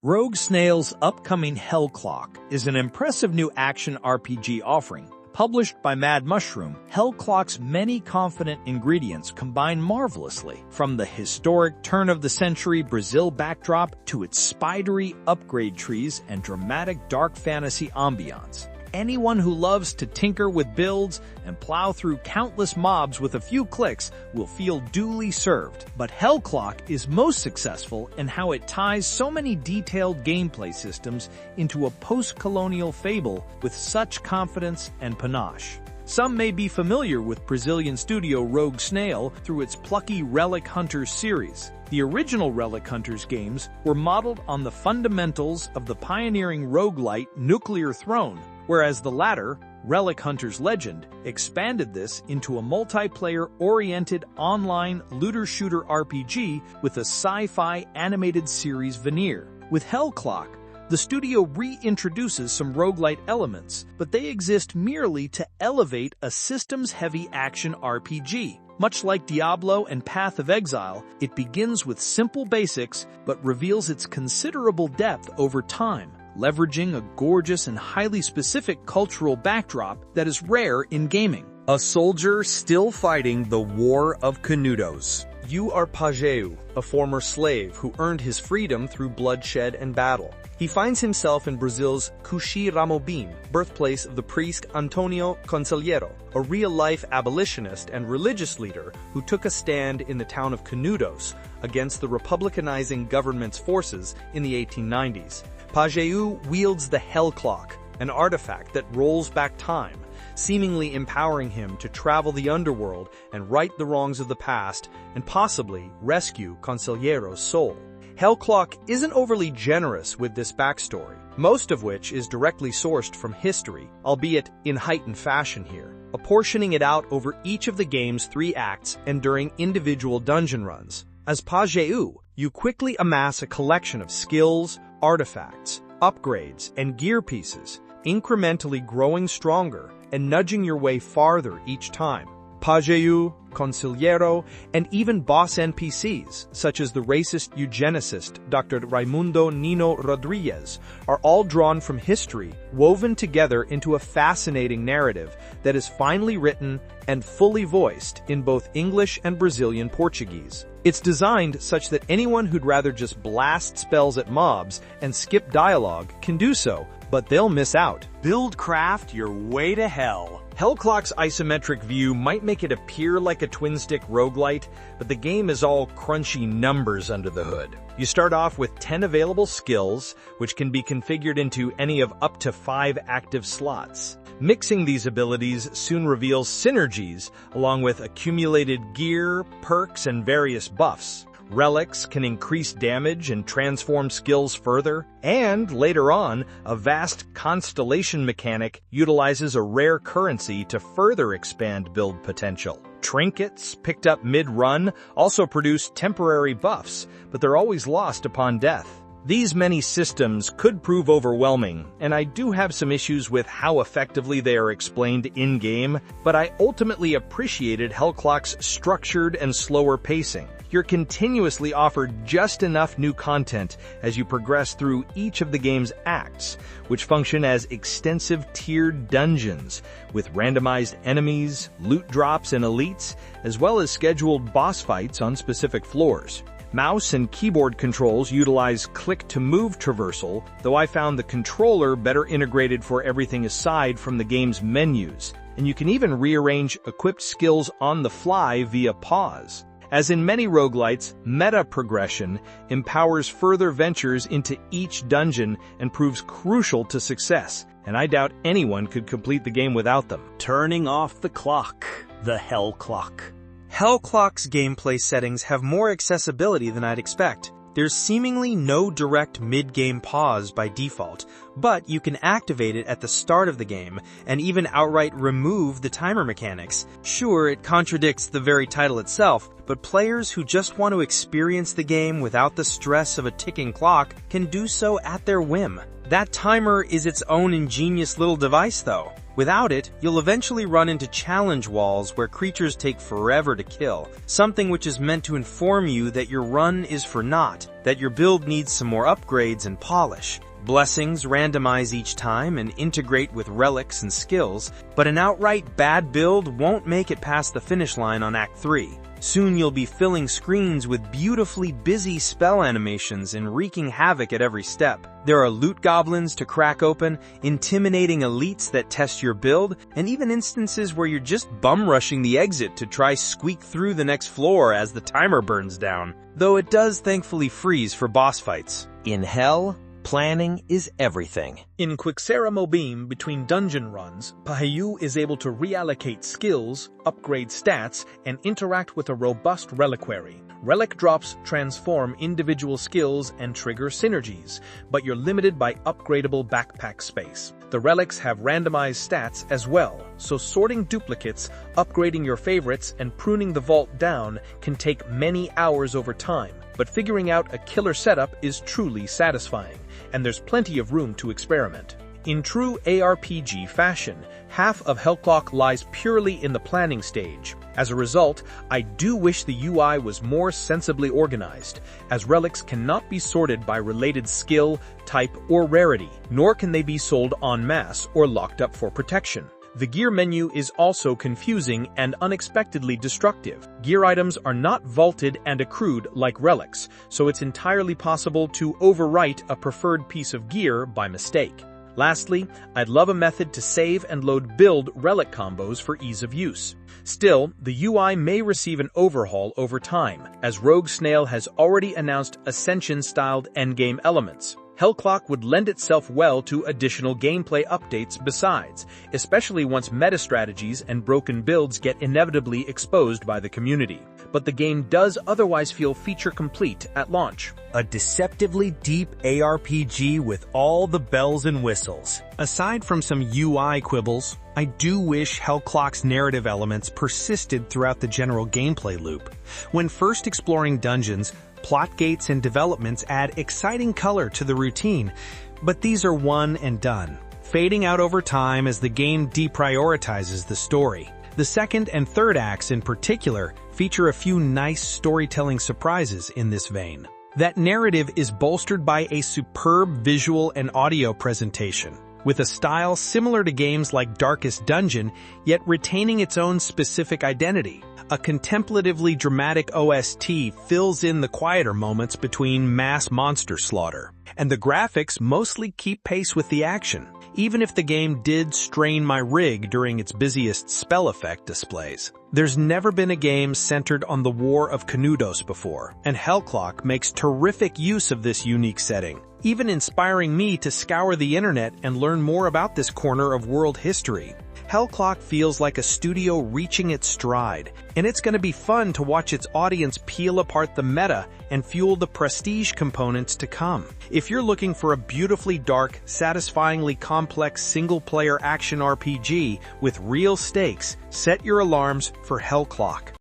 Rogue Snail's upcoming Hell Clock is an impressive new action RPG offering. Published by Mad Mushroom, Hell Clock's many confident ingredients combine marvelously, from the historic turn-of-the-century Brazil backdrop to its spidery upgrade trees and dramatic dark fantasy ambiance. Anyone who loves to tinker with builds and plow through countless mobs with a few clicks will feel duly served. But Hell Clock is most successful in how it ties so many detailed gameplay systems into a post-colonial fable with such confidence and panache. Some may be familiar with Brazilian studio Rogue Snail through its plucky Relic Hunters series. The original Relic Hunters games were modeled on the fundamentals of the pioneering roguelite Nuclear Throne, whereas the latter, Relic Hunters Legend, expanded this into a multiplayer-oriented online looter-shooter RPG with a sci-fi animated series veneer. With Hell Clock, the studio reintroduces some roguelite elements, but they exist merely to elevate a systems-heavy action RPG. Much like Diablo and Path of Exile, it begins with simple basics but reveals its considerable depth over time, leveraging a gorgeous and highly specific cultural backdrop that is rare in gaming. A soldier still fighting the War of Canudos. You are Pajeú, a former slave who earned his freedom through bloodshed and battle. He finds himself in Brazil's Cuxi-Ramobim, birthplace of the priest Antonio Conselheiro, a real-life abolitionist and religious leader who took a stand in the town of Canudos against the republicanizing government's forces in the 1890s. Pajeú wields the Hell Clock, an artifact that rolls back time, seemingly empowering him to travel the underworld and right the wrongs of the past and possibly rescue Conselheiro's soul. Hell Clock isn't overly generous with this backstory, most of which is directly sourced from history, albeit in heightened fashion here, apportioning it out over each of the game's 3 acts and during individual dungeon runs. As Pajeú, you quickly amass a collection of skills, artifacts, upgrades, and gear pieces, incrementally growing stronger and nudging your way farther each time. Pajeú, Conselheiro, and even boss NPCs, such as the racist eugenicist Dr. Raimundo Nino Rodriguez, are all drawn from history, woven together into a fascinating narrative that is finely written and fully voiced in both English and Brazilian Portuguese. It's designed such that anyone who'd rather just blast spells at mobs and skip dialogue can do so, but they'll miss out. Build craft your way to hell. Hell Clock's isometric view might make it appear like a twin-stick roguelite, but the game is all crunchy numbers under the hood. You start off with 10 available skills, which can be configured into any of up to 5 active slots. Mixing these abilities soon reveals synergies, along with accumulated gear, perks, and various buffs. Relics can increase damage and transform skills further, and later on, a vast constellation mechanic utilizes a rare currency to further expand build potential. Trinkets, picked up mid-run, also produce temporary buffs, but they're always lost upon death. These many systems could prove overwhelming, and I do have some issues with how effectively they are explained in-game, but I ultimately appreciated Hell Clock's structured and slower pacing. You're continuously offered just enough new content as you progress through each of the game's acts, which function as extensive tiered dungeons, with randomized enemies, loot drops, and elites, as well as scheduled boss fights on specific floors. Mouse and keyboard controls utilize click-to-move traversal, though I found the controller better integrated for everything aside from the game's menus, and you can even rearrange equipped skills on the fly via pause. As in many roguelites, meta progression empowers further ventures into each dungeon and proves crucial to success, and I doubt anyone could complete the game without them. Turning off the clock, the Hell Clock. Hell Clock's gameplay settings have more accessibility than I'd expect. There's seemingly no direct mid-game pause by default, but you can activate it at the start of the game and even outright remove the timer mechanics. Sure, it contradicts the very title itself, but players who just want to experience the game without the stress of a ticking clock can do so at their whim. That timer is its own ingenious little device though. Without it, you'll eventually run into challenge walls where creatures take forever to kill, something which is meant to inform you that your run is for naught, that your build needs some more upgrades and polish. Blessings randomize each time and integrate with relics and skills, but an outright bad build won't make it past the finish line on Act 3. Soon you'll be filling screens with beautifully busy spell animations and wreaking havoc at every step. There are loot goblins to crack open, intimidating elites that test your build, and even instances where you're just bum rushing the exit to try squeak through the next floor as the timer burns down. Though it does thankfully freeze for boss fights. In Hell, planning is everything. In Quixera Mobim, between dungeon runs, Pajeú is able to reallocate skills, upgrade stats, and interact with a robust reliquary. Relic drops transform individual skills and trigger synergies, but you're limited by upgradable backpack space. The relics have randomized stats as well, so sorting duplicates, upgrading your favorites, and pruning the vault down can take many hours over time. But figuring out a killer setup is truly satisfying, and there's plenty of room to experiment. In true ARPG fashion, half of Hellclock lies purely in the planning stage. As a result, I do wish the UI was more sensibly organized, as relics cannot be sorted by related skill, type, or rarity, nor can they be sold en masse or locked up for protection. The gear menu is also confusing and unexpectedly destructive. Gear items are not vaulted and accrued like relics, so it's entirely possible to overwrite a preferred piece of gear by mistake. Lastly, I'd love a method to save and load build relic combos for ease of use. Still, the UI may receive an overhaul over time, as Rogue Snail has already announced Ascension-styled endgame elements. Hellclock would lend itself well to additional gameplay updates besides, especially once meta strategies and broken builds get inevitably exposed by the community. But the game does otherwise feel feature-complete at launch. A deceptively deep ARPG with all the bells and whistles. Aside from some UI quibbles, I do wish Hellclock's narrative elements persisted throughout the general gameplay loop. When first exploring dungeons, plot gates and developments add exciting color to the routine, but these are one and done, fading out over time as the game deprioritizes the story. The second and third acts in particular feature a few nice storytelling surprises in this vein. That narrative is bolstered by a superb visual and audio presentation, with a style similar to games like Darkest Dungeon, yet retaining its own specific identity. A contemplatively dramatic OST fills in the quieter moments between mass monster slaughter, and the graphics mostly keep pace with the action, even if the game did strain my rig during its busiest spell effect displays. There's never been a game centered on the War of Canudos before, and Hellclock makes terrific use of this unique setting, even inspiring me to scour the internet and learn more about this corner of world history. Hellclock feels like a studio reaching its stride, and it's going to be fun to watch its audience peel apart the meta and fuel the prestige components to come. If you're looking for a beautifully dark, satisfyingly complex single-player action RPG with real stakes, set your alarms for Hellclock.